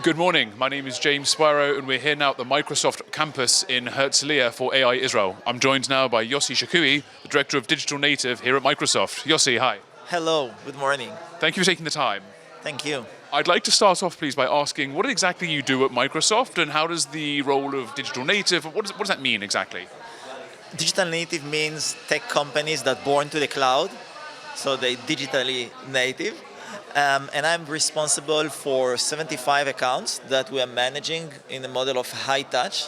Good morning. My name is James Spiro, and we're here now at the Microsoft campus in Herzliya for AI Israel. I'm joined now by Yossi Shakui, the Director of Digital Native here at Microsoft. Yossi, hi. Hello, good morning. Thank you for taking the time. Thank you. I'd like to start off, please, by asking what exactly you do at Microsoft, and how does the role of digital native, what does that mean exactly? Digital native means tech companies that born to the cloud, so they digitally native. And I'm responsible for 75 accounts that we are managing in a model of high touch.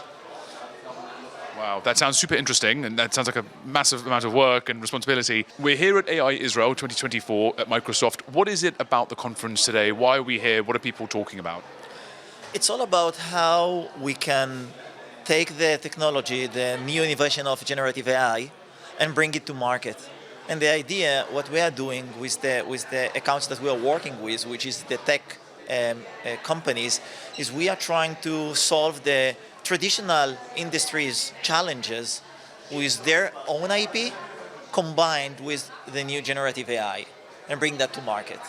Wow, that sounds super interesting, and that sounds like a massive amount of work and responsibility. We're here at AI Israel 2024 at Microsoft. What is it about the conference today? Why are we here? What are people talking about? It's all about how we can take the technology, the new innovation of generative AI, and bring it to market. And the idea, what we are doing with the accounts that we are working with, which is the tech companies, is we are trying to solve the traditional industries' challenges with their own IP combined with the new generative AI and bring that to market.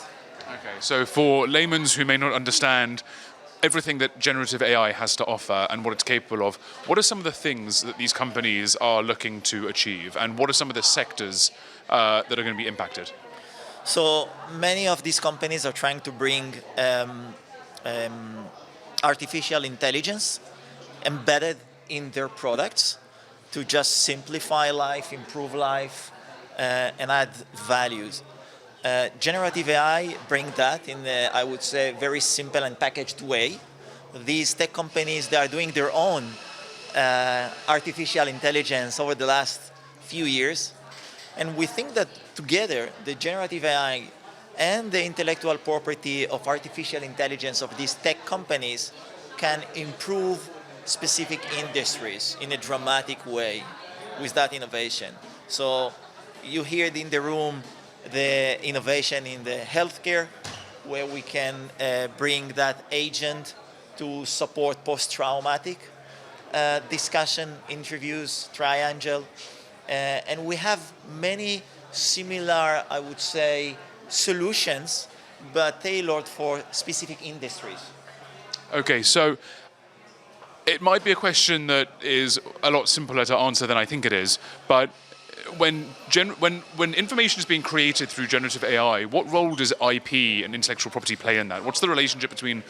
Okay, so for laymen who may not understand everything that generative AI has to offer and what it's capable of, what are some of the things that these companies are looking to achieve, and what are some of the sectors that are going to be impacted? So many of these companies are trying to bring artificial intelligence embedded in their products to just simplify life, improve life, and add values. Generative AI bring that in a, I would say, very simple and packaged way. These tech companies, they are doing their own artificial intelligence over the last few years. And we think that together, the generative AI and the intellectual property of artificial intelligence of these tech companies can improve specific industries in a dramatic way with that innovation. So you hear it in the room, the innovation in the healthcare, where we can bring that agent to support post-traumatic discussion, interviews, triangle. And we have many similar, I would say, solutions, but tailored for specific industries. Okay, so it might be a question that is a lot simpler to answer than I think it is, but when information is being created through generative AI, what role does IP and intellectual property play in that? What's the relationship between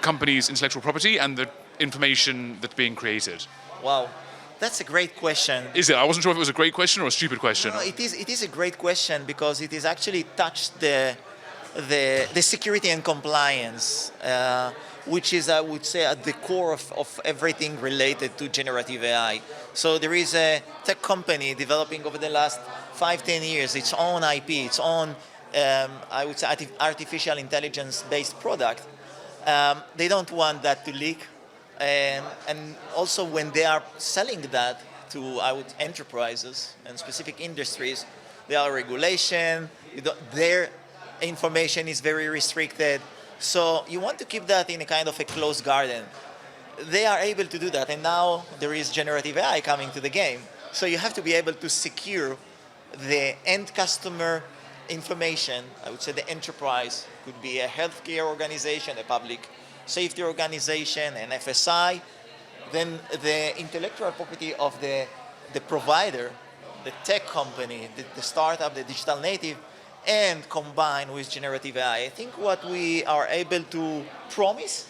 companies' intellectual property and the information that's being created? Wow. That's a great question. Is it? I wasn't sure if it was a great question or a stupid question. No, it is a great question because it is actually touched the security and compliance, which is, I would say, at the core of everything related to generative AI. So there is a tech company developing over the last 5-10 years its own IP, its own, I would say, artificial intelligence-based product. They don't want that to leak. And also when they are selling that to enterprises and specific industries, there are regulation, their information is very restricted. So you want to keep that in a kind of a closed garden. They are able to do that, and now there is generative AI coming to the game. So you have to be able to secure the end customer information. I would say the enterprise could be a healthcare organization, a public safety organization, an FSI, then the intellectual property of the provider, the tech company, the startup, the digital native, and combined with generative AI. I think what we are able to promise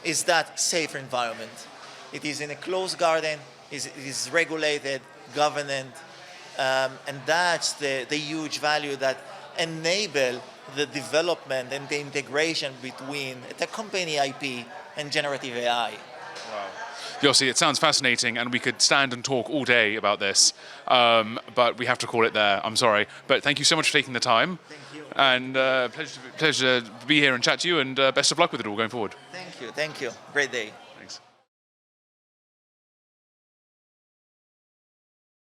is that safer environment. It is in a closed garden, it is regulated, governed, and that's the huge value that enable the development and the integration between the company IP and generative AI. Wow. Yossi, it sounds fascinating, and we could stand and talk all day about this, but we have to call it there. I'm sorry. But thank you so much for taking the time. Thank you. And pleasure to be here and chat to you, and best of luck with it all going forward. Thank you. Thank you. Great day.